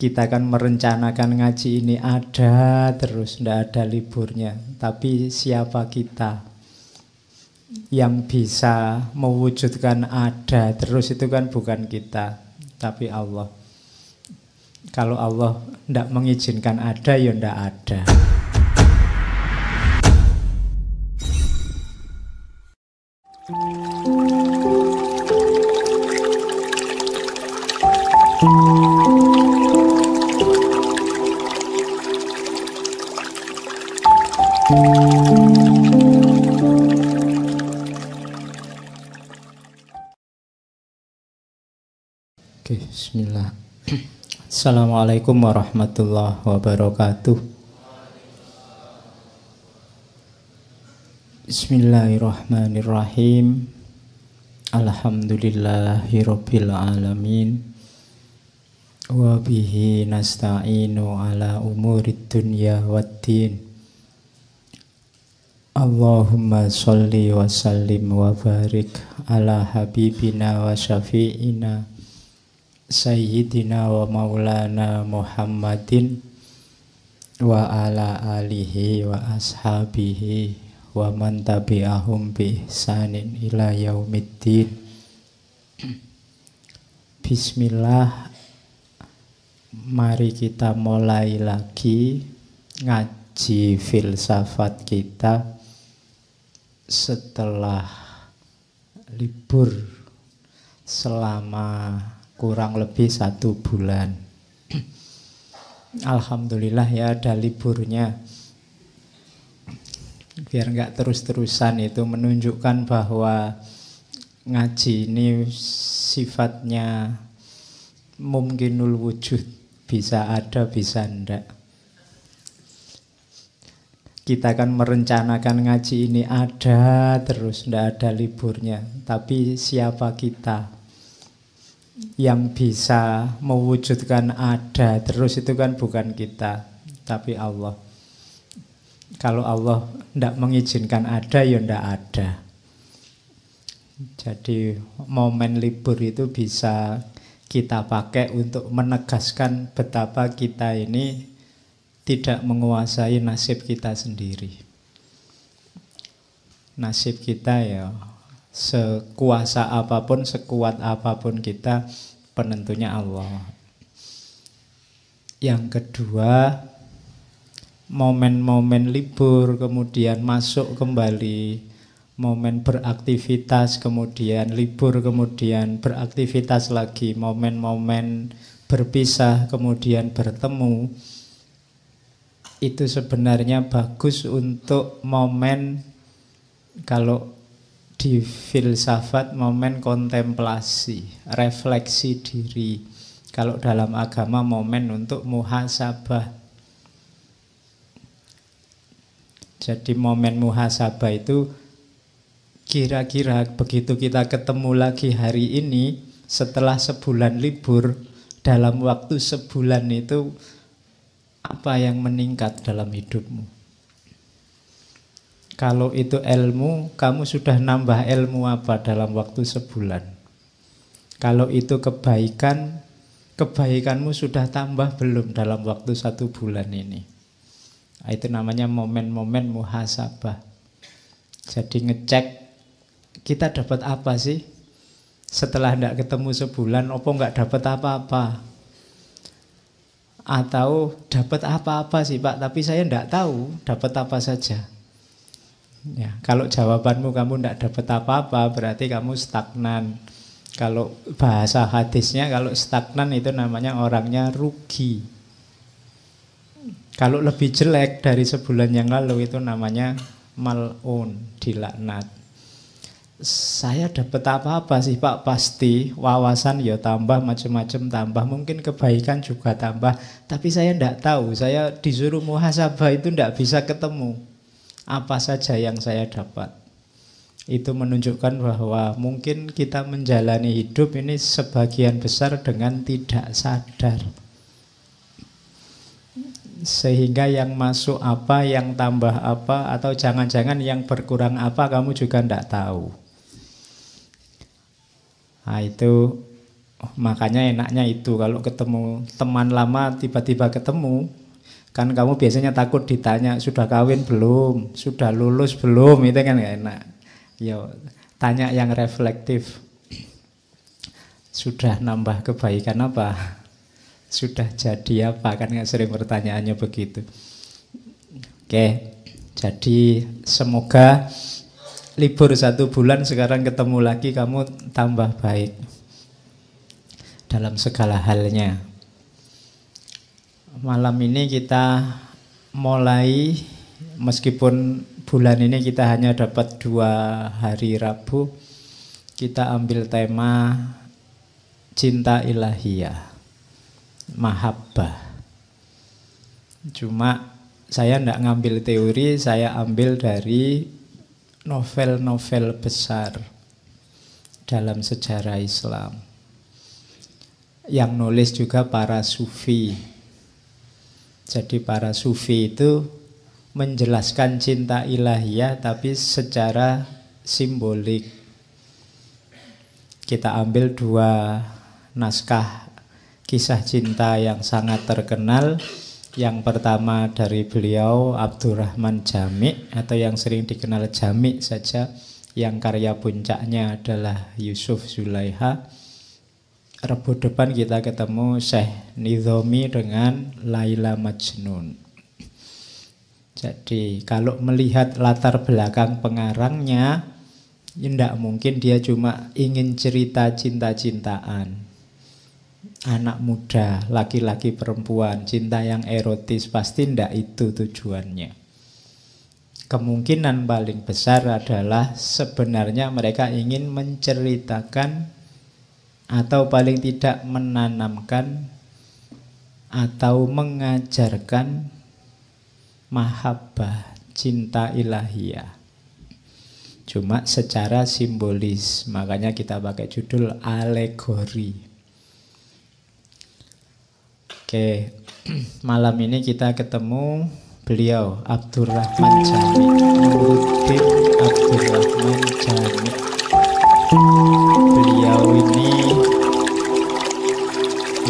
Kita kan merencanakan ngaji ini ada terus, tidak ada liburnya. Tapi siapa kita yang bisa mewujudkan ada terus? Itu kan bukan kita, tapi Allah. Kalau Allah tidak mengizinkan ada, ya tidak ada. Oke, bismillah. Assalamualaikum warahmatullahi wabarakatuh. Bismillahirrahmanirrahim. Alhamdulillahirabbil alamin. Wa bihi nasta'inu ala umurid dunya waddin. Allahumma sholli wa sallim wa barik ala habibina wa syafi'ina Sayyidina wa maulana Muhammadin wa ala alihi wa ashabihi wa man tabi'ahum bi ihsanin ila yaumiddin. Bismillah. Mari kita mulai lagi ngaji filsafat kita setelah libur selama kurang lebih 1 bulan. Alhamdulillah ya ada liburnya. Biar nggak terus-terusan, itu menunjukkan bahwa ngaji ini sifatnya mungkinul wujud. Bisa ada, bisa enggak. Kita kan merencanakan ngaji ini ada terus, ndak ada liburnya. Tapi siapa kita yang bisa mewujudkan ada terus? Itu kan bukan kita, tapi Allah. Kalau Allah tidak mengizinkan ada, ya tidak ada. Jadi momen libur itu bisa kita pakai untuk menegaskan betapa kita ini tidak menguasai nasib kita sendiri. Nasib kita ya sekuasa apapun, sekuat apapun kita, penentunya Allah. Yang kedua, momen-momen libur, kemudian masuk kembali, momen beraktivitas, kemudian libur, kemudian beraktivitas lagi, momen-momen berpisah, kemudian bertemu. Itu sebenarnya bagus untuk momen, kalau di filsafat, momen kontemplasi, refleksi diri. Kalau dalam agama, momen untuk muhasabah. Jadi momen muhasabah itu kira-kira begitu kita ketemu lagi hari ini setelah sebulan libur, dalam waktu sebulan itu apa yang meningkat dalam hidupmu? Kalau itu ilmu, kamu sudah nambah ilmu apa dalam waktu sebulan? Kalau itu kebaikan, kebaikanmu sudah tambah belum dalam waktu 1 bulan ini? Itu namanya momen-momen muhasabah. Jadi ngecek, kita dapat apa sih? Setelah tidak ketemu sebulan, opo nggak dapat apa-apa? Atau dapat apa-apa sih Pak, tapi saya tidak tahu dapat apa saja. Ya, kalau jawabanmu kamu tidak dapat apa-apa, berarti kamu stagnan. Kalau bahasa hadisnya, kalau stagnan itu namanya orangnya rugi. Kalau lebih jelek dari sebulan yang lalu, itu namanya mal'un, dilaknat. Saya dapat apa-apa sih Pak? Pasti wawasan ya tambah, macam-macam tambah, mungkin kebaikan juga tambah, tapi saya tidak tahu. Saya disuruh muhasabah itu tidak bisa ketemu apa saja yang saya dapat. Itu menunjukkan bahwa mungkin kita menjalani hidup ini sebagian besar dengan tidak sadar. Sehingga yang masuk apa, yang tambah apa, atau jangan-jangan yang berkurang apa, kamu juga tidak tahu. Nah, itu Makanya enaknya itu kalau ketemu teman lama tiba-tiba ketemu, kan kamu biasanya takut ditanya sudah kawin belum, sudah lulus belum, itu kan gak enak. Ya tanya yang reflektif. Sudah nambah kebaikan apa? Sudah jadi apa? Kan gak sering pertanyaannya begitu. Oke, jadi semoga libur 1 bulan sekarang ketemu lagi kamu tambah baik dalam segala halnya. Malam ini kita mulai, meskipun bulan ini kita hanya dapat 2 hari Rabu, kita ambil tema cinta ilahiyah, mahabbah. Cuma saya tidak ngambil teori, saya ambil dari novel-novel besar dalam sejarah Islam. Yang nulis juga para sufi. Jadi para sufi itu menjelaskan cinta ilahiyah tapi secara simbolik. Kita ambil 2 naskah kisah cinta yang sangat terkenal. Yang pertama dari beliau Abdurrahman Jami, atau yang sering dikenal Jami saja, yang karya puncaknya adalah Yusuf Zulaiha. Rabu depan kita ketemu Syekh Nidhomi dengan Laila Majnun. Jadi kalau melihat latar belakang pengarangnya, tidak mungkin dia cuma ingin cerita cinta-cintaan. Anak muda, laki-laki perempuan, cinta yang erotis, pasti tidak itu tujuannya. Kemungkinan paling besar adalah sebenarnya mereka ingin menceritakan atau paling tidak menanamkan atau mengajarkan mahabbah, cinta ilahiyah. Cuma secara simbolis, makanya kita pakai judul alegori. Oke, malam ini kita ketemu beliau Abdurrahman Jami, Nuruddin Abdurrahman Jami. Beliau ini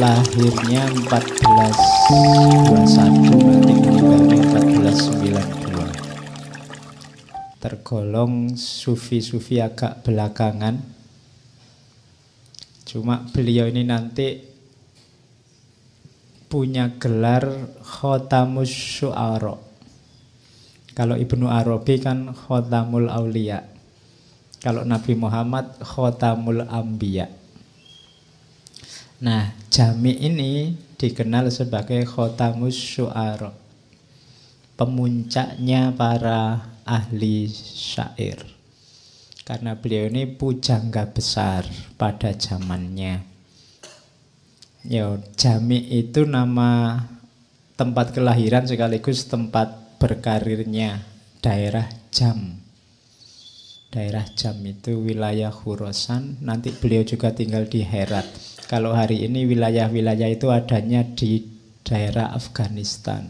lahirnya 1421, nanti meninggalnya 1492. Tergolong sufi-sufi agak belakangan. Cuma beliau ini nanti punya gelar Khotamus Syu'ara. Kalau Ibnu Arabi kan Khotamul Aulia. Kalau Nabi Muhammad Khotamul Ambiya. Nah, Jami ini dikenal sebagai Khotamus Syu'ara, pemuncaknya para ahli syair. Karena beliau ini pujangga besar pada zamannya. Jami itu nama tempat kelahiran sekaligus tempat berkarirnya, daerah Jam. Daerah Jam itu wilayah Khurasan, nanti beliau juga tinggal di Herat. Kalau hari ini wilayah-wilayah itu adanya di daerah Afghanistan.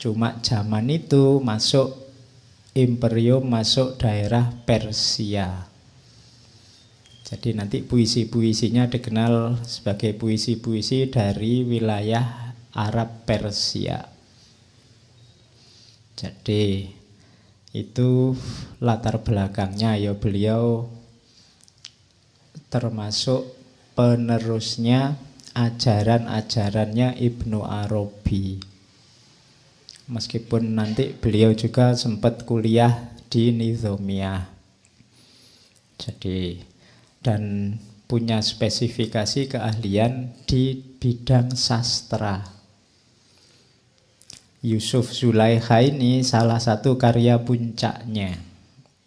Cuma zaman itu masuk imperium, masuk daerah Persia. Jadi nanti puisi-puisinya dikenal sebagai puisi-puisi dari wilayah Arab Persia. Jadi itu latar belakangnya. Ya, beliau termasuk penerusnya ajaran-ajarannya Ibnu Arabi. Meskipun nanti beliau juga sempat kuliah di Nizamiyah. Jadi dan punya spesifikasi keahlian di bidang sastra. Yusuf Zulaiha ini salah satu karya puncaknya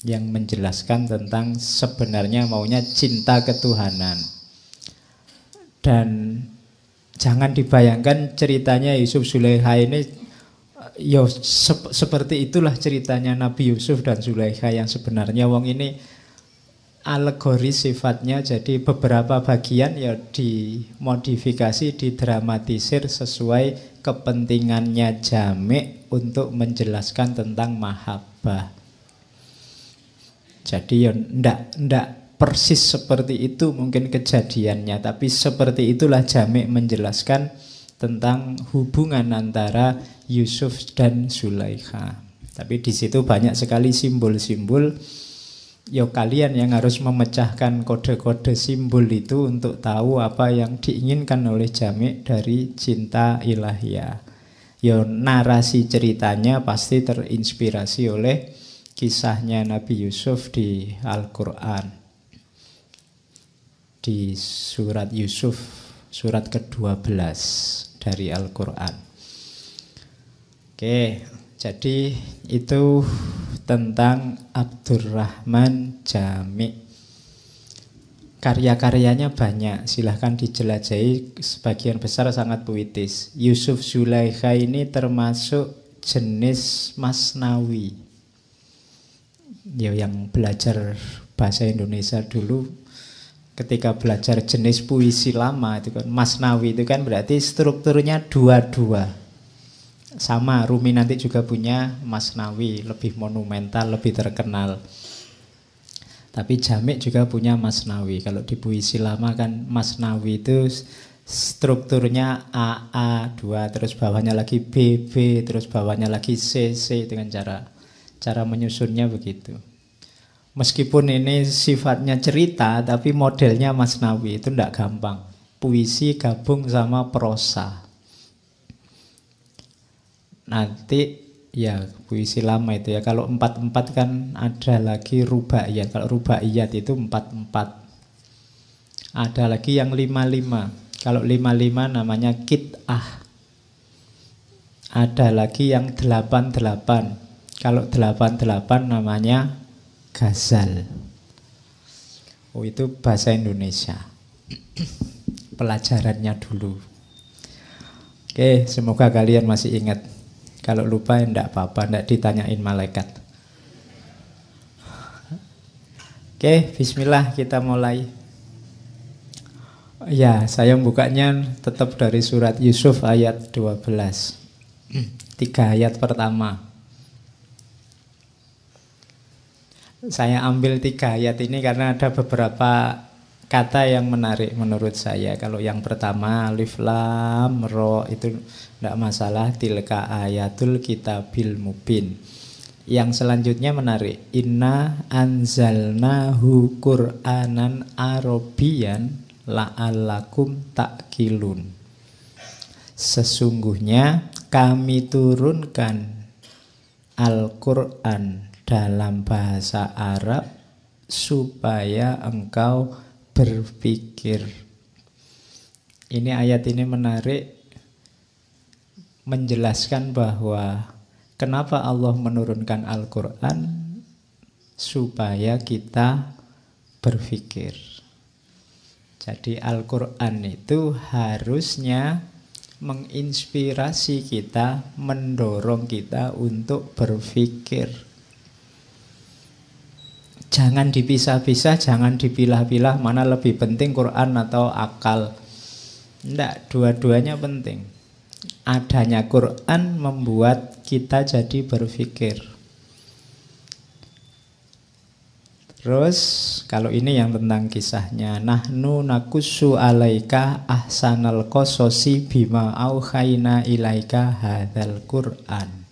yang menjelaskan tentang sebenarnya maunya cinta ketuhanan. Dan jangan dibayangkan ceritanya Yusuf Zulaiha ini seperti itulah ceritanya Nabi Yusuf dan Zulaiha yang sebenarnya. Wong ini alegori sifatnya, jadi beberapa bagian ya dimodifikasi, didramatisir sesuai kepentingannya Jami untuk menjelaskan tentang mahabbah. Jadi ya ndak persis seperti itu mungkin kejadiannya, tapi seperti itulah Jami' menjelaskan tentang hubungan antara Yusuf dan Zulaikha. Tapi di situ banyak sekali simbol-simbol. Yo, kalian yang harus memecahkan kode-kode simbol itu untuk tahu apa yang diinginkan oleh Jami' dari cinta ilahiyah. Yo, narasi ceritanya pasti terinspirasi oleh kisahnya Nabi Yusuf di Al-Quran. Di surat Yusuf, surat ke-12 dari Al-Quran. Oke, jadi itu tentang Abdurrahman Jami'. Karya-karyanya banyak, silahkan dijelajahi, sebagian besar sangat puitis. Yusuf Zulaikha ini termasuk jenis masnawi. Ya, yang belajar bahasa Indonesia dulu ketika belajar jenis puisi lama itu kan masnawi itu kan berarti strukturnya dua-dua. Sama Rumi nanti juga punya masnawi, lebih monumental, lebih terkenal. Tapi Jami' juga punya masnawi. Kalau di puisi lama kan masnawi itu strukturnya AA 2, terus bawahnya lagi BB, terus bawahnya lagi CC, dengan cara menyusunnya begitu. Meskipun ini sifatnya cerita, tapi modelnya masnawi, itu tidak gampang. Puisi gabung sama prosa. Nanti ya puisi lama itu ya, kalau 4-4 kan ada lagi rubaiyat. Kalau rubaiyat itu 4-4. Ada lagi yang 5-5. Kalau 5-5 namanya kit'ah. Ada lagi yang 8-8. Kalau 8-8 namanya ghazal. Oh, itu bahasa Indonesia. Pelajarannya dulu. Oke, semoga kalian masih ingat. Kalau lupa enggak apa-apa, enggak ditanyain malaikat. Oke, bismillah, kita mulai. Ya, saya bukanya tetap dari surat Yusuf ayat 12. 3 ayat pertama. Saya ambil 3 ayat ini karena ada beberapa kata yang menarik menurut saya. Kalau yang pertama alif lam ro itu tidak masalah, tilka ayatul kitabil mubin. Yang selanjutnya menarik, inna anzalnahu qur'anan arabiyyan la'allakum ta'qilun. Sesungguhnya kami turunkan Al-Qur'an dalam bahasa Arab supaya engkau berpikir. Ini ayat ini menarik, menjelaskan bahwa kenapa Allah menurunkan Al-Quran, supaya kita berpikir. Jadi Al-Quran itu harusnya menginspirasi kita, mendorong kita untuk berpikir. Jangan dipisah-pisah, jangan dipilah-pilah mana lebih penting Quran atau akal. Tidak, dua-duanya penting. Adanya Quran membuat kita jadi berpikir. Terus kalau ini yang tentang kisahnya, nahnu nakussu alaika ahsanal qasosi bima auhayna ilaika hadzal Quran.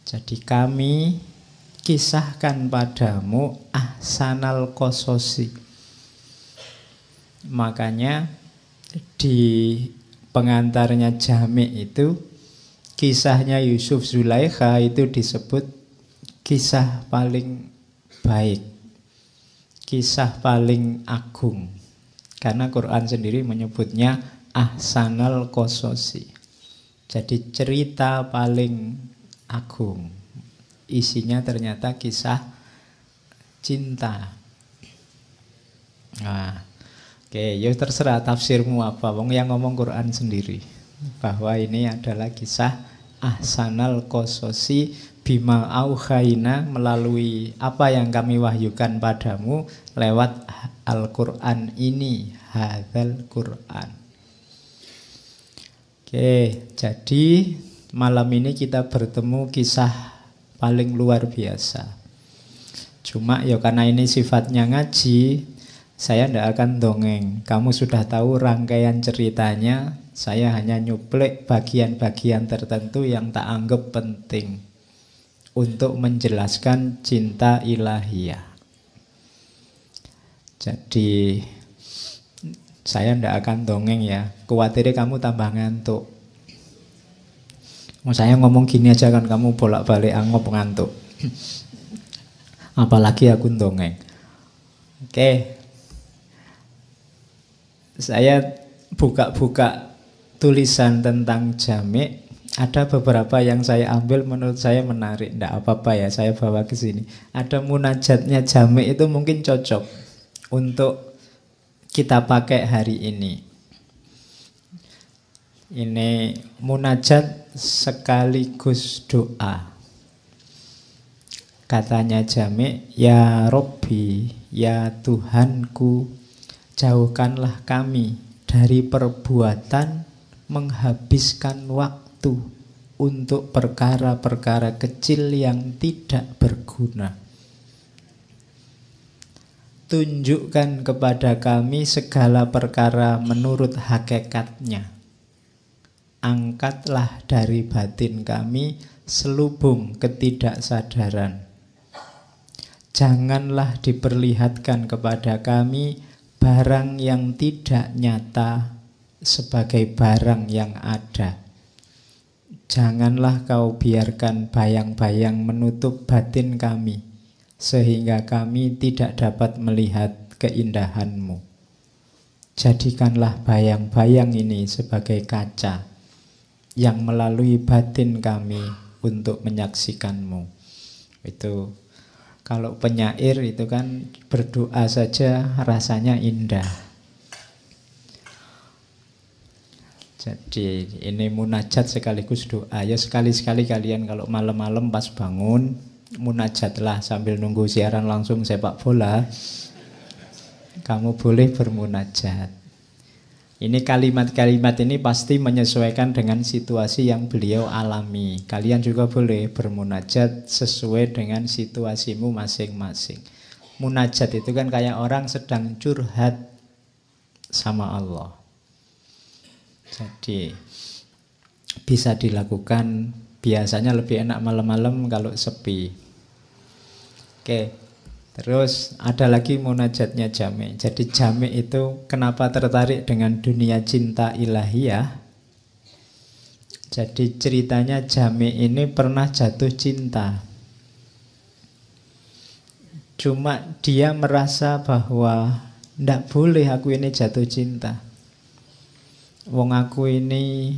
Jadi kami kisahkan padamu ahsanal qasosi. Makanya di pengantarnya Jami' itu kisahnya Yusuf Zulaikha itu disebut kisah paling baik, kisah paling agung. Karena Quran sendiri menyebutnya ahsanal qasosi. Jadi cerita paling agung. Isinya ternyata kisah cinta. Nah, oke, ya terserah tafsirmu apa. Wong yang ngomong Quran sendiri bahwa ini adalah kisah ahsanal qasosi bima auhayna, melalui apa yang kami wahyukan padamu lewat Al-Quran ini, hadzal Quran. Oke, jadi malam ini kita bertemu kisah paling luar biasa. Cuma ya karena ini sifatnya ngaji, saya tidak akan dongeng. Kamu sudah tahu rangkaian ceritanya, saya hanya nyuplek bagian-bagian tertentu yang tak anggap penting untuk menjelaskan cinta ilahiyah. Jadi saya tidak akan dongeng ya. Khawatirnya kamu tambah ngantuk. Saya ngomong gini aja kan kamu bolak-balik angop ngantuk. Apalagi aku dongeng. Oke. Saya buka-buka tulisan tentang jami'. Ada beberapa yang saya ambil menurut saya menarik. Tidak apa-apa ya, saya bawa ke sini. Ada munajatnya jami' itu mungkin cocok untuk kita pakai hari ini. Ini munajat sekaligus doa. Katanya jami', ya Robbi, ya Tuhanku, jauhkanlah kami dari perbuatan menghabiskan waktu untuk perkara-perkara kecil yang tidak berguna. Tunjukkan kepada kami segala perkara menurut hakikatnya. Angkatlah dari batin kami selubung ketidaksadaran. Janganlah diperlihatkan kepada kami barang yang tidak nyata sebagai barang yang ada. Janganlah kau biarkan bayang-bayang menutup batin kami, sehingga kami tidak dapat melihat keindahanmu. Jadikanlah bayang-bayang ini sebagai kaca yang melalui batin kami untuk menyaksikanmu. Itu kalau penyair itu kan berdoa saja rasanya indah. Jadi ini munajat sekaligus doa. Ya sekali-sekali kalian kalau malam-malam pas bangun, munajatlah sambil nunggu siaran langsung sepak bola. Kamu boleh bermunajat. Ini kalimat-kalimat ini pasti menyesuaikan dengan situasi yang beliau alami. Kalian juga boleh bermunajat sesuai dengan situasimu masing-masing. Munajat itu kan kayak orang sedang curhat sama Allah. Jadi bisa dilakukan, biasanya lebih enak malam-malam kalau sepi. Oke. Terus ada lagi munajatnya jami'. Jadi jami' itu kenapa tertarik dengan dunia cinta ilahiyah? Jadi ceritanya jami' ini pernah jatuh cinta. Cuma dia merasa bahwa ndak boleh aku ini jatuh cinta. Wong aku ini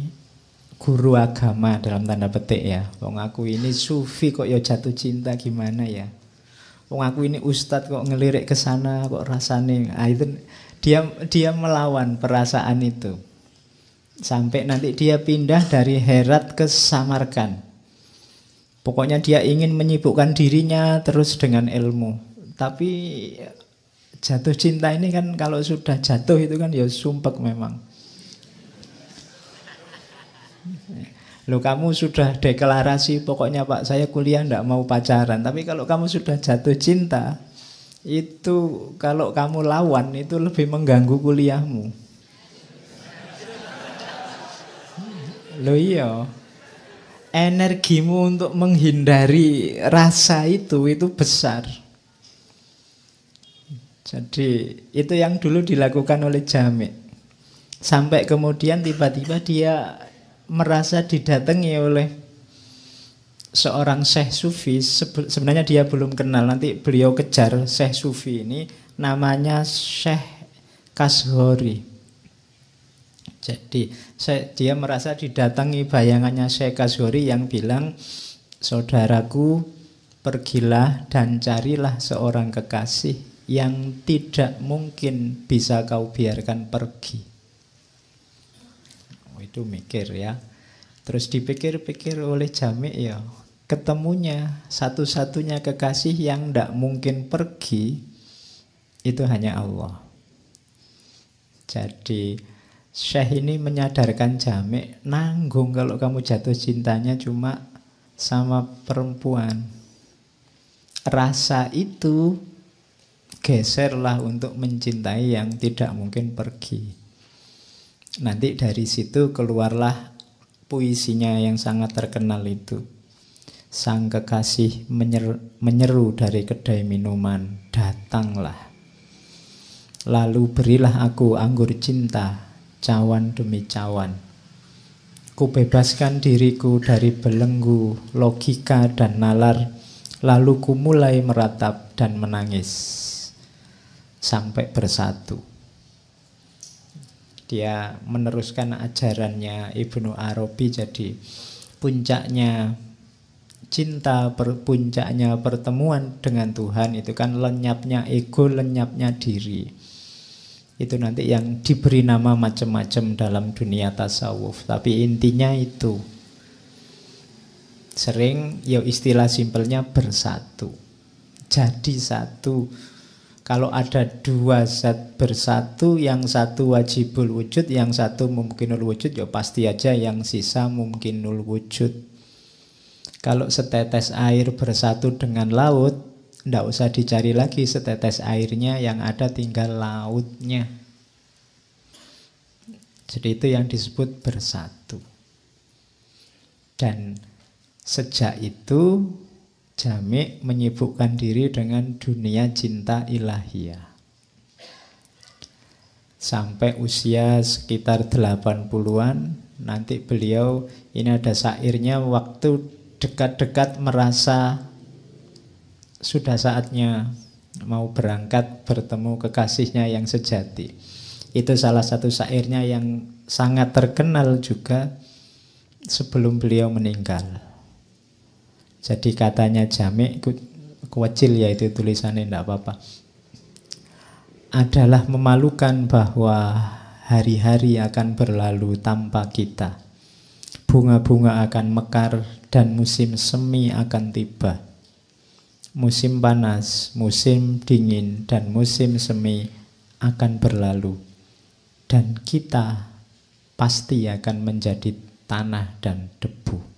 guru agama dalam tanda petik ya. Wong aku ini sufi kok ya jatuh cinta gimana ya? Wong aku ini ustadz kok ngelirik ke sana kok rasane. Itu dia melawan perasaan itu. Sampai nanti dia pindah dari Herat ke Samarkand. Pokoknya dia ingin menyibukkan dirinya terus dengan ilmu. Tapi jatuh cinta ini kan kalau sudah jatuh itu kan ya sumpek memang. Loh kamu sudah deklarasi pokoknya Pak saya kuliah enggak mau pacaran. Tapi kalau kamu sudah jatuh cinta, itu kalau kamu lawan itu lebih mengganggu kuliahmu. Loh iya, energimu untuk menghindari rasa itu besar. Jadi itu yang dulu dilakukan oleh Jami'. Sampai kemudian tiba-tiba dia merasa didatangi oleh seorang syekh sufi. Sebenarnya dia belum kenal, nanti beliau kejar syekh sufi ini, namanya Syekh Kashgori. Jadi dia merasa didatangi bayangannya Syekh Kashgori yang bilang, saudaraku, pergilah dan carilah seorang kekasih yang tidak mungkin bisa kau biarkan pergi. Itu mikir ya. Terus dipikir-pikir oleh Jami' ya, ketemunya satu-satunya kekasih yang tidak mungkin pergi itu hanya Allah. Jadi Syekh ini menyadarkan Jami', nanggung kalau kamu jatuh cintanya cuma sama perempuan. rasa itu geserlah untuk mencintai yang tidak mungkin pergi. Nanti dari situ keluarlah puisinya yang sangat terkenal itu. Sang kekasih menyeru dari kedai minuman, datanglah. Lalu berilah aku anggur cinta, cawan demi cawan. Kubebaskan diriku dari belenggu, logika dan nalar. Lalu ku mulai meratap dan menangis sampai bersatu. Dia meneruskan ajarannya Ibnu Arabi. Jadi puncaknya cinta, puncaknya pertemuan dengan Tuhan itu kan lenyapnya ego, lenyapnya diri. Itu nanti yang diberi nama macam-macam dalam dunia tasawuf. Tapi intinya itu. Sering ya istilah simpelnya bersatu. Jadi satu. Kalau ada dua zat bersatu, yang satu wajibul wujud, yang satu mungkinul wujud, ya pasti aja yang sisa mungkinul wujud. Kalau setetes air bersatu dengan laut, ndak usah dicari lagi setetes airnya, yang ada tinggal lautnya. Jadi itu yang disebut bersatu. Dan sejak itu Jami' menyibukkan diri dengan dunia cinta ilahiyah. Sampai usia sekitar 80-an, nanti beliau, ini ada syairnya, waktu dekat-dekat merasa sudah saatnya mau berangkat bertemu kekasihnya yang sejati. Itu salah satu syairnya yang sangat terkenal juga sebelum beliau meninggal. Jadi katanya Jami', kecil ya itu tulisannya, tidak apa-apa. Adalah memalukan bahwa hari-hari akan berlalu tanpa kita. Bunga-bunga akan mekar dan musim semi akan tiba. Musim panas, musim dingin, dan musim semi akan berlalu. Dan kita pasti akan menjadi tanah dan debu.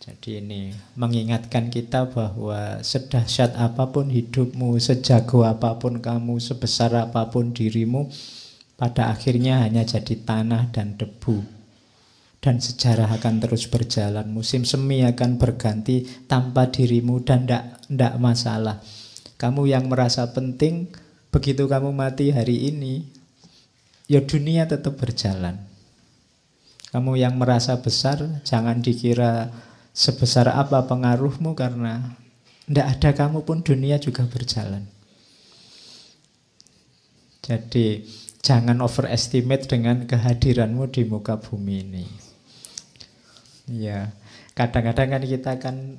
Jadi ini mengingatkan kita bahwa sedahsyat apapun hidupmu, sejago apapun kamu, sebesar apapun dirimu, pada akhirnya hanya jadi tanah dan debu. Dan sejarah akan terus berjalan. Musim semi akan berganti tanpa dirimu dan tidak masalah. Kamu yang merasa penting, begitu kamu mati hari ini, ya dunia tetap berjalan. Kamu yang merasa besar, jangan dikira sebesar apa pengaruhmu, karena tidak ada kamu pun dunia juga berjalan. Jadi jangan overestimate dengan kehadiranmu di muka bumi ini. Ya, kadang-kadang kan kita kan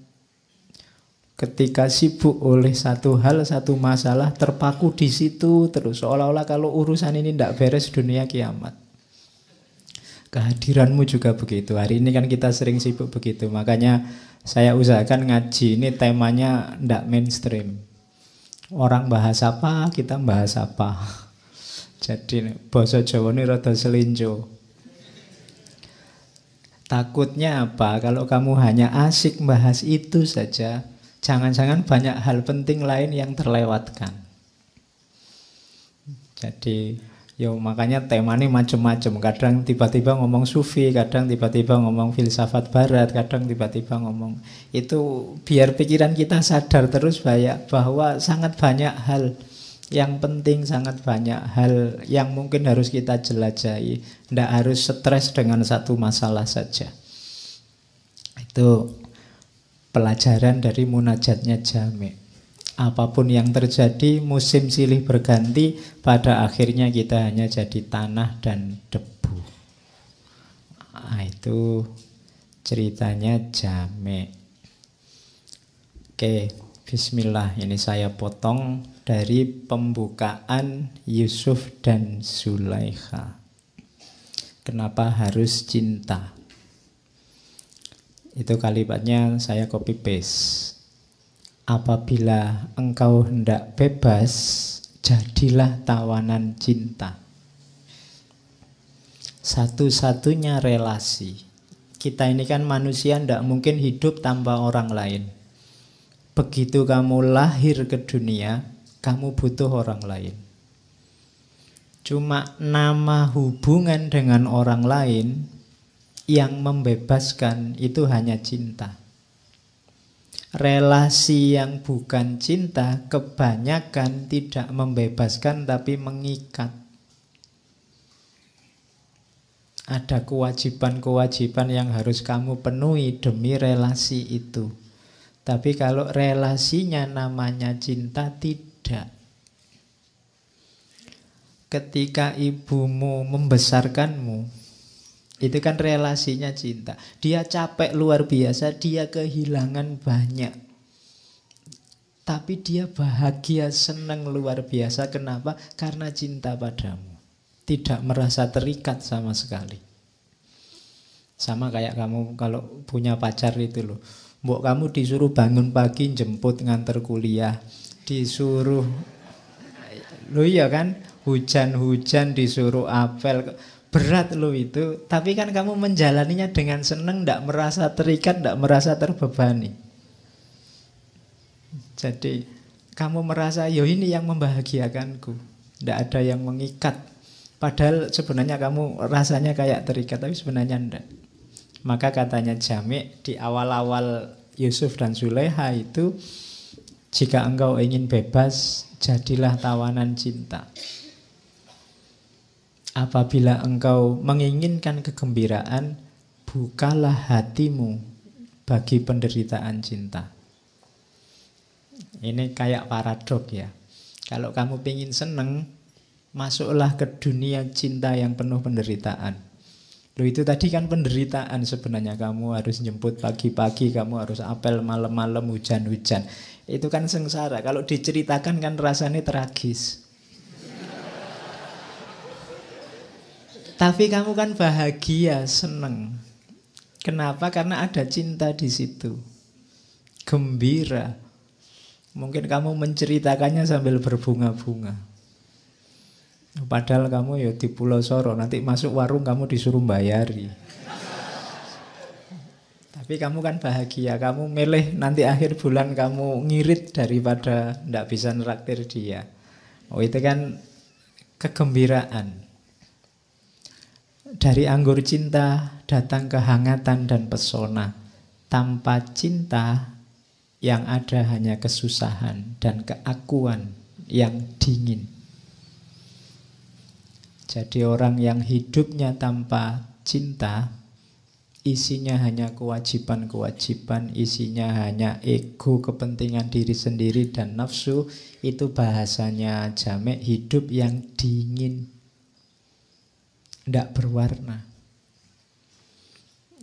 ketika sibuk oleh satu hal, satu masalah, terpaku di situ terus, seolah-olah kalau urusan ini tidak beres dunia kiamat. Kehadiranmu juga begitu. Hari ini kan kita sering sibuk begitu. Makanya saya usahakan ngaji ini temanya tidak mainstream. Orang bahas apa, kita bahas apa. Jadi basa Jawa ini rada selinjo. Takutnya apa? Kalau kamu hanya asik bahas itu saja, jangan-jangan banyak hal penting lain yang terlewatkan. Jadi makanya temanya macam-macam. Kadang tiba-tiba ngomong sufi, kadang tiba-tiba ngomong filsafat barat, kadang tiba-tiba ngomong itu, biar pikiran kita sadar terus bahwa sangat banyak hal yang penting, sangat banyak hal yang mungkin harus kita jelajahi. Tidak harus stres dengan satu masalah saja. Itu pelajaran dari munajatnya Jami'. Apapun yang terjadi, musim silih berganti, pada akhirnya kita hanya jadi tanah dan debu. Itu ceritanya Jami'. Oke, bismillah. Ini saya potong dari pembukaan Yusuf dan Zulaikha. Kenapa harus cinta? Itu kalimatnya saya copy paste. Apabila engkau hendak bebas, jadilah tawanan cinta. Satu-satunya relasi. Kita ini kan manusia, tidak mungkin hidup tanpa orang lain. Begitu kamu lahir ke dunia, kamu butuh orang lain. Cuma nama hubungan dengan orang lain yang membebaskan itu hanya cinta. Relasi yang bukan cinta kebanyakan tidak membebaskan tapi mengikat. Ada kewajiban-kewajiban yang harus kamu penuhi demi relasi itu. Tapi kalau relasinya namanya cinta, tidak. Ketika ibumu membesarkanmu, itu kan relasinya cinta. Dia capek luar biasa, dia kehilangan banyak. Tapi dia bahagia, senang luar biasa. Kenapa? Karena cinta padamu. Tidak merasa terikat sama sekali. Sama kayak kamu kalau punya pacar itu loh. Mbok kamu disuruh bangun pagi, jemput, nganter kuliah. Disuruh, lo iya kan, hujan-hujan disuruh apel. Berat lo itu, tapi kan kamu menjalaninya dengan senang, tidak merasa terikat, tidak merasa terbebani. Jadi kamu merasa, yo ini yang membahagiakanku, tidak ada yang mengikat. Padahal sebenarnya kamu rasanya kayak terikat, tapi sebenarnya tidak. Maka katanya Jami' di awal-awal Yusuf dan Zulaikha itu, jika engkau ingin bebas, jadilah tawanan cinta. Apabila engkau menginginkan kegembiraan, bukalah hatimu bagi penderitaan cinta. Ini kayak paradok ya. Kalau kamu ingin seneng, masuklah ke dunia cinta yang penuh penderitaan. Loh itu tadi kan penderitaan sebenarnya. Kamu harus jemput pagi-pagi, kamu harus apel malam-malam, hujan-hujan. Itu kan sengsara. Kalau diceritakan kan rasanya tragis. Tapi kamu kan bahagia, seneng. Kenapa? Karena ada cinta di situ. Gembira. Mungkin kamu menceritakannya sambil berbunga-bunga. Padahal kamu ya di Pulau Soro, nanti masuk warung kamu disuruh bayari. Tapi kamu kan bahagia, kamu milih nanti akhir bulan kamu ngirit daripada tidak bisa neraktir dia. Oh itu kan kegembiraan. Dari anggur cinta datang kehangatan dan pesona. Tanpa cinta yang ada hanya kesusahan dan keakuan yang dingin. Jadi orang yang hidupnya tanpa cinta, isinya hanya kewajiban-kewajiban, isinya hanya ego, kepentingan diri sendiri dan nafsu. Itu bahasanya Jami', hidup yang dingin, tidak berwarna.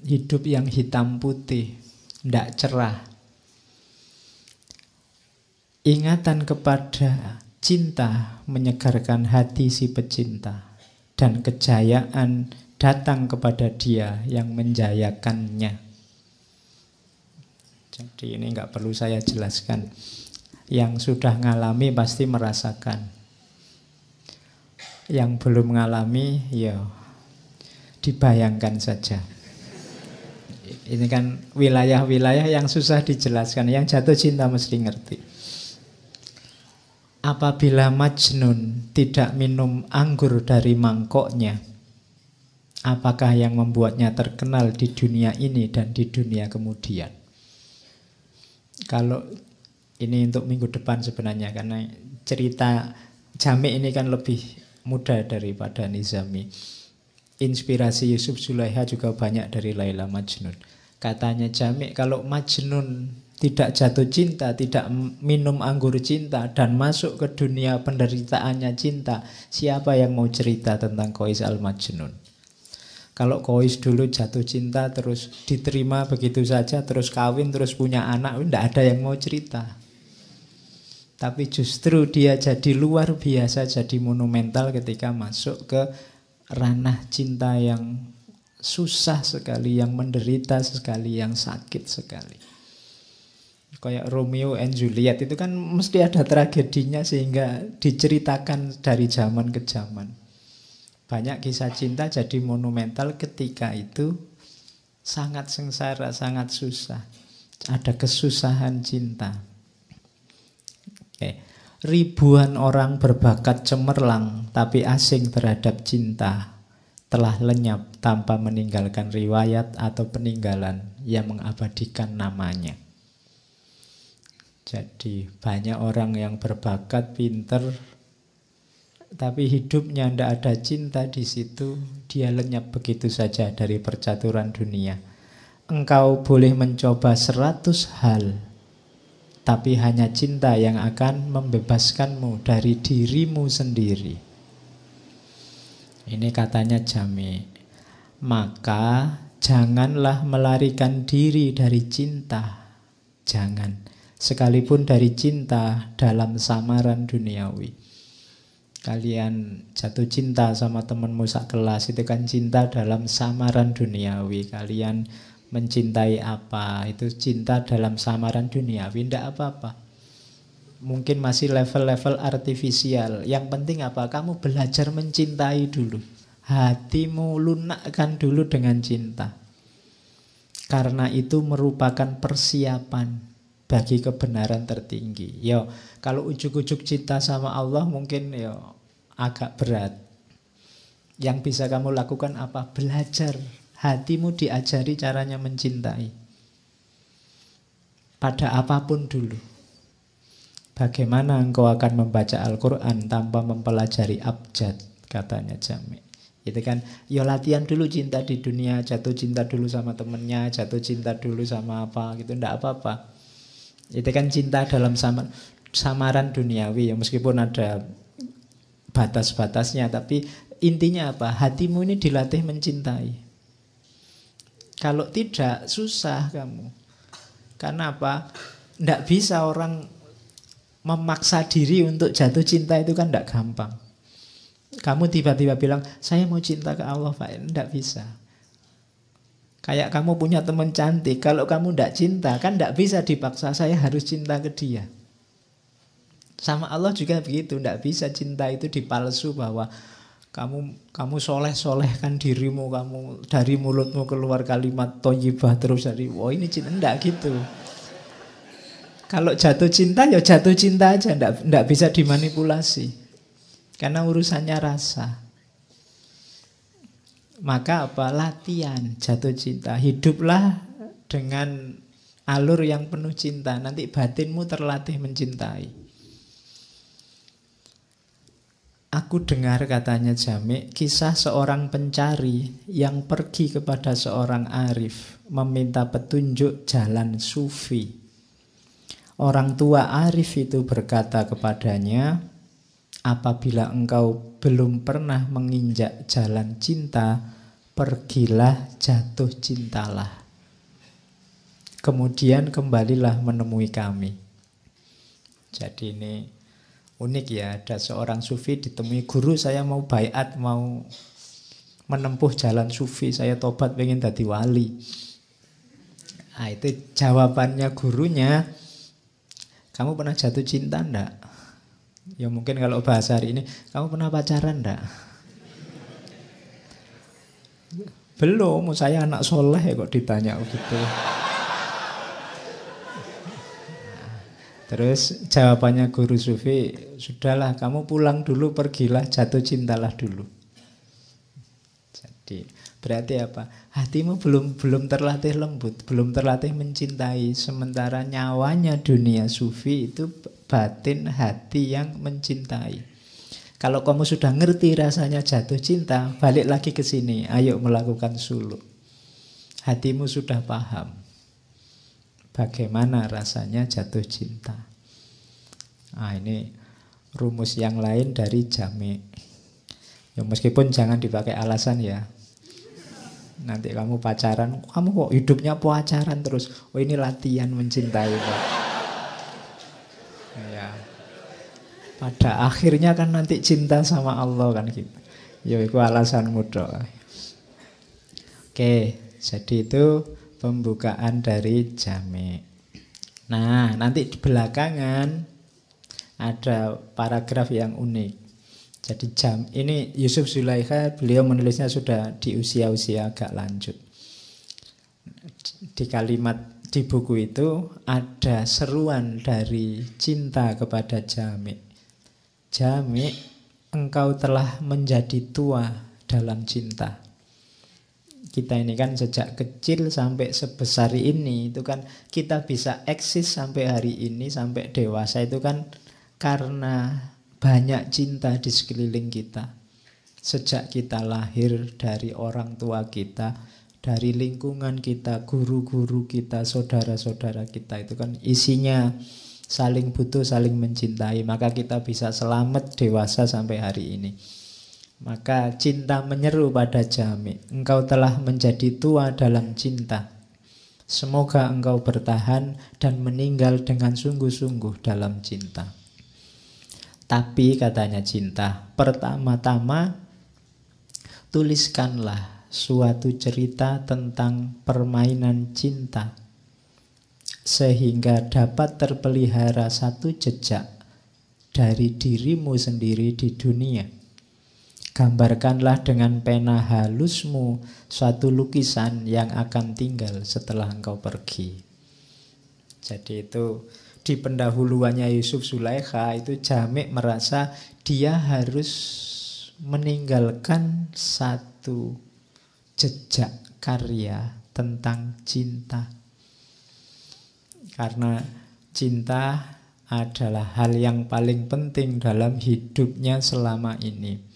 Hidup yang hitam putih, tidak cerah. Ingatan kepada cinta menyegarkan hati si pecinta. Dan kejayaan datang kepada dia yang menjayakannya. Jadi ini nggak perlu saya jelaskan. Yang sudah ngalami pasti merasakan. Yang belum ngalami, ya dibayangkan saja. Ini kan wilayah-wilayah yang susah dijelaskan. Yang jatuh cinta mesti ngerti. Apabila Majnun tidak minum anggur dari mangkoknya, apakah yang membuatnya terkenal di dunia ini dan di dunia kemudian? Kalau ini untuk minggu depan sebenarnya, karena cerita Jami' ini kan lebih muda daripada Nizami. Inspirasi Yusuf Zulaikha juga banyak dari Laila Majnun. Katanya Jami', kalau Majnun tidak jatuh cinta, tidak minum anggur cinta dan masuk ke dunia penderitaannya cinta, siapa yang mau cerita tentang Qais al-Majnun? Kalau Qais dulu jatuh cinta terus diterima begitu saja, terus kawin, terus punya anak, tidak ada yang mau cerita. Tapi justru dia jadi luar biasa, jadi monumental ketika masuk ke ranah cinta yang susah sekali, yang menderita sekali, yang sakit sekali. Kayak Romeo and Juliet itu kan mesti ada tragedinya sehingga diceritakan dari zaman ke zaman. Banyak kisah cinta jadi monumental ketika itu sangat sengsara, sangat susah. Ada kesusahan cinta. Oke. Ribuan orang berbakat cemerlang tapi asing terhadap cinta telah lenyap tanpa meninggalkan riwayat atau peninggalan yang mengabadikan namanya. Jadi banyak orang yang berbakat, pinter, tapi hidupnya tidak ada cinta di situ, dia lenyap begitu saja dari percaturan dunia. Engkau boleh mencoba 100 hal, tapi hanya cinta yang akan membebaskanmu dari dirimu sendiri. Ini katanya Jami. Maka janganlah melarikan diri dari cinta. Jangan. Sekalipun dari cinta dalam samaran duniawi. Kalian jatuh cinta sama temanmu sak kelas, itu kan cinta dalam samaran duniawi. Kalian mencintai apa, itu cinta dalam samaran duniawi, tidak apa-apa. Mungkin masih level-level artifisial. Yang penting apa? Kamu belajar mencintai dulu. Hatimu lunakkan dulu dengan cinta. Karena itu merupakan persiapan bagi kebenaran tertinggi. Yo, kalau ujuk-ujuk cinta sama Allah mungkin yo agak berat. Yang bisa kamu lakukan apa? Belajar. Hatimu diajari caranya mencintai. Pada apapun dulu. Bagaimana engkau akan membaca Al-Quran tanpa mempelajari abjad, katanya Jami. Itu kan, ya latihan dulu cinta di dunia, jatuh cinta dulu sama temennya, jatuh cinta dulu sama apa gitu, ndak apa-apa. Itu kan cinta dalam samaran duniawi ya, meskipun ada batas-batasnya, tapi intinya apa? Hatimu ini dilatih mencintai. Kalau tidak, susah kamu. Karena apa? Ndak bisa orang memaksa diri untuk jatuh cinta, itu kan ndak gampang. Kamu tiba-tiba bilang, saya mau cinta ke Allah, Pak. Ndak bisa. Kayak kamu punya teman cantik, kalau kamu tidak cinta, kan tidak bisa dipaksa, saya harus cinta ke dia. Sama Allah juga begitu, tidak bisa cinta itu dipalsu bahwa kamu soleh-solehkan dirimu, kamu dari mulutmu keluar kalimat thayyibah terus dari, wah ini cinta, tidak gitu. Kalau jatuh cinta, ya jatuh cinta aja, tidak bisa dimanipulasi. Karena urusannya rasa. Maka apa? Latihan jatuh cinta. Hiduplah dengan alur yang penuh cinta. Nanti batinmu terlatih mencintai. Aku dengar, katanya Jami, kisah seorang pencari yang pergi kepada seorang arif meminta petunjuk jalan sufi. Orang tua arif itu berkata kepadanya, apabila engkau belum pernah menginjak jalan cinta, pergilah jatuh cintalah. Kemudian kembalilah menemui kami. Jadi ini unik ya, ada seorang sufi ditemui guru, saya mau baiat, mau menempuh jalan sufi, saya tobat pengen jadi wali. Nah, itu jawabannya gurunya, kamu pernah jatuh cinta enggak? Ya mungkin kalau bahasa hari ini, kamu pernah pacaran enggak? Belum, saya anak soleh kok ditanya begitu. Terus jawabannya guru sufi, sudahlah kamu pulang dulu, pergilah jatuh cintalah dulu. Jadi berarti apa? Hatimu belum terlatih lembut, belum terlatih mencintai. Sementara nyawanya dunia sufi itu batin hati yang mencintai. Kalau kamu sudah ngerti rasanya jatuh cinta, balik lagi ke sini, ayo melakukan suluk. Hatimu sudah paham bagaimana rasanya jatuh cinta. Nah, ini rumus yang lain dari Jami. Ya meskipun jangan dipakai alasan ya. Nanti kamu pacaran, kamu kok hidupnya pacaran terus. Oh ini latihan mencintai, Pak. Ya. Pada akhirnya kan nanti cinta sama Allah kan gitu. Ya itu alasan mudah. Oke, jadi itu pembukaan dari Jami. Nah, nanti di belakangan ada paragraf yang unik. Jadi ini Yusuf Zulaikha, beliau menulisnya sudah di usia-usia agak lanjut. Di kalimat Di buku itu ada seruan dari cinta kepada Jami'. Jami', engkau telah menjadi tua dalam cinta. Kita ini kan sejak kecil sampai sebesar ini, itu kan kita bisa eksis sampai hari ini, sampai dewasa itu kan karena banyak cinta di sekeliling kita. Sejak kita lahir dari orang tua kita, dari lingkungan kita, guru-guru kita, saudara-saudara kita, itu kan isinya saling butuh, saling mencintai. Maka kita bisa selamat dewasa sampai hari ini. Maka cinta menyeru pada Jami', engkau telah menjadi tua dalam cinta. Semoga engkau bertahan dan meninggal dengan sungguh-sungguh dalam cinta. Tapi katanya cinta, pertama-tama tuliskanlah suatu cerita tentang permainan cinta, sehingga dapat terpelihara satu jejak dari dirimu sendiri di dunia. Gambarkanlah dengan pena halusmu suatu lukisan yang akan tinggal setelah engkau pergi. Jadi itu di pendahuluannya Yusuf Zulaikha itu Jami' merasa dia harus meninggalkan satu jejak karya tentang cinta. Karena cinta adalah hal yang paling penting dalam hidupnya selama ini.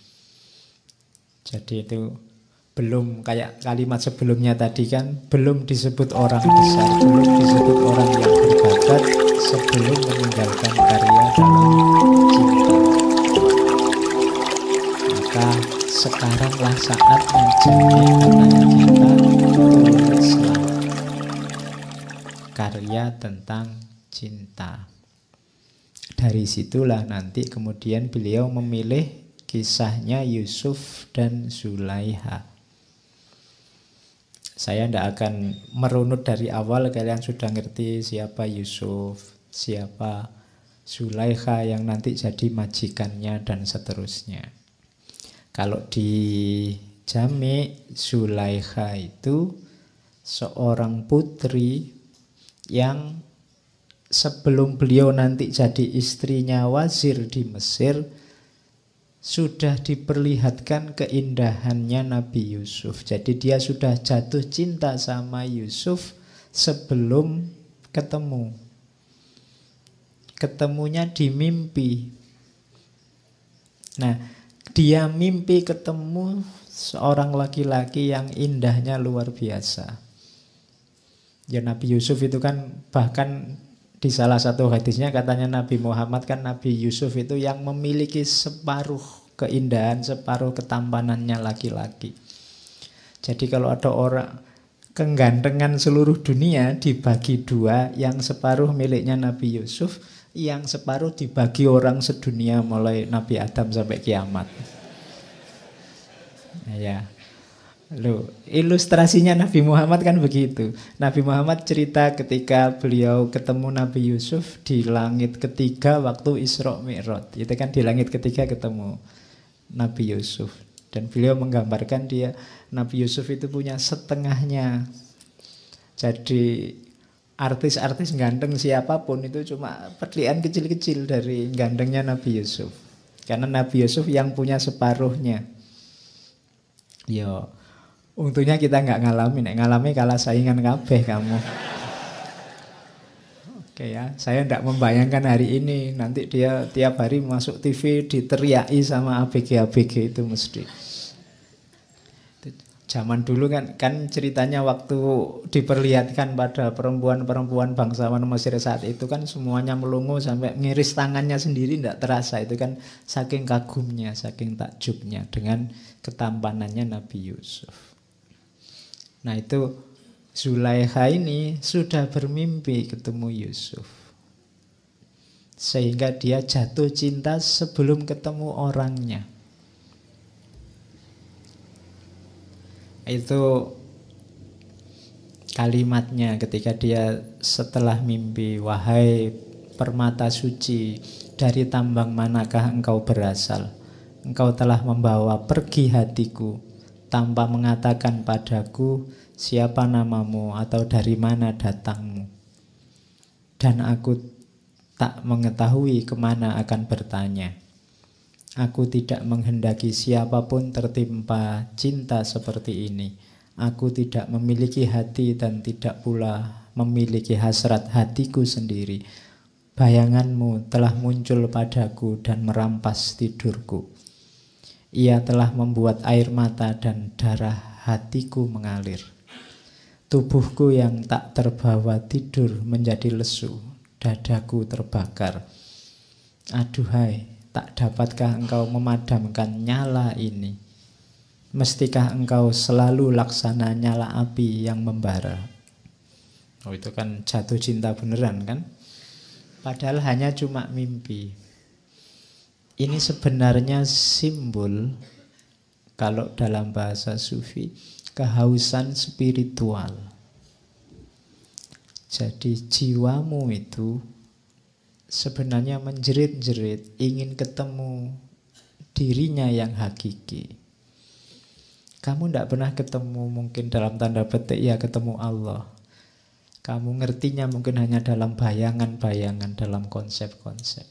Jadi itu belum kayak kalimat sebelumnya tadi kan, belum disebut orang besar, belum disebut orang yang berbakat sebelum meninggalkan karya dalam cinta. Maka sekaranglah saatnya jadi katanya kita tulislah karya tentang cinta. Dari situlah nanti kemudian beliau memilih kisahnya Yusuf dan Zulaikha. Saya tidak akan merunut dari awal, kalian sudah ngerti siapa Yusuf, siapa Zulaikha yang nanti jadi majikannya dan seterusnya. Kalau di Jami', Zulaikha itu seorang putri yang sebelum beliau nanti jadi istrinya wazir di Mesir, sudah diperlihatkan keindahannya Nabi Yusuf. Jadi dia sudah jatuh cinta sama Yusuf sebelum ketemu. Ketemunya di mimpi. Nah, dia mimpi ketemu seorang laki-laki yang indahnya luar biasa. Ya Nabi Yusuf itu kan bahkan di salah satu hadisnya katanya Nabi Muhammad kan Nabi Yusuf itu yang memiliki separuh keindahan, separuh ketampanannya laki-laki. Jadi kalau ada orang kegantengan seluruh dunia dibagi dua, yang separuh miliknya Nabi Yusuf, yang separuh dibagi orang sedunia mulai Nabi Adam sampai kiamat. Ya. Loh, ilustrasinya Nabi Muhammad kan begitu. Nabi Muhammad cerita ketika beliau ketemu Nabi Yusuf di langit ketiga waktu Isra Mi'raj. Itu kan di langit ketiga ketemu Nabi Yusuf. Dan beliau menggambarkan dia, Nabi Yusuf itu punya setengahnya. Jadi artis-artis ganteng siapapun itu cuma perlian kecil-kecil dari gantengnya Nabi Yusuf. Karena Nabi Yusuf yang punya separuhnya. Yo, untungnya kita nggak ngalamin, ngalami kalah saingan kabeh kamu. Oke ya, saya tidak membayangkan hari ini nanti dia tiap hari masuk TV diteriaki sama ABG itu mesti. Zaman dulu kan ceritanya waktu diperlihatkan pada perempuan-perempuan bangsawan Mesir saat itu kan semuanya melongo sampai ngiris tangannya sendiri, tidak terasa. Itu kan saking kagumnya, saking takjubnya dengan ketampanannya Nabi Yusuf. Nah itu Zulaikha ini sudah bermimpi ketemu Yusuf, sehingga dia jatuh cinta sebelum ketemu orangnya. Itu kalimatnya ketika dia setelah mimpi, wahai permata suci, dari tambang manakah engkau berasal? Engkau telah membawa pergi hatiku tanpa mengatakan padaku siapa namamu atau dari mana datangmu. Dan aku tak mengetahui kemana akan bertanya. Aku tidak menghendaki siapapun tertimpa cinta seperti ini. Aku tidak memiliki hati dan tidak pula memiliki hasrat hatiku sendiri. Bayanganmu telah muncul padaku dan merampas tidurku. Ia telah membuat air mata dan darah hatiku mengalir. Tubuhku yang tak terbawa tidur menjadi lesu, dadaku terbakar. Aduhai, tak dapatkah engkau memadamkan nyala ini? Mestikah engkau selalu laksana nyala api yang membara? Oh, itu kan jatuh cinta beneran kan? Padahal hanya cuma mimpi. Ini sebenarnya simbol, kalau dalam bahasa sufi, kehausan spiritual. Jadi jiwamu itu sebenarnya menjerit-jerit ingin ketemu dirinya yang hakiki. Kamu tidak pernah ketemu, mungkin dalam tanda petik ya ketemu Allah. Kamu ngertinya mungkin hanya dalam bayangan-bayangan, dalam konsep-konsep.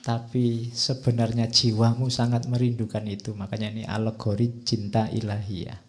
Tapi sebenarnya jiwamu sangat merindukan itu. Makanya ini alegori cinta ilahiyah.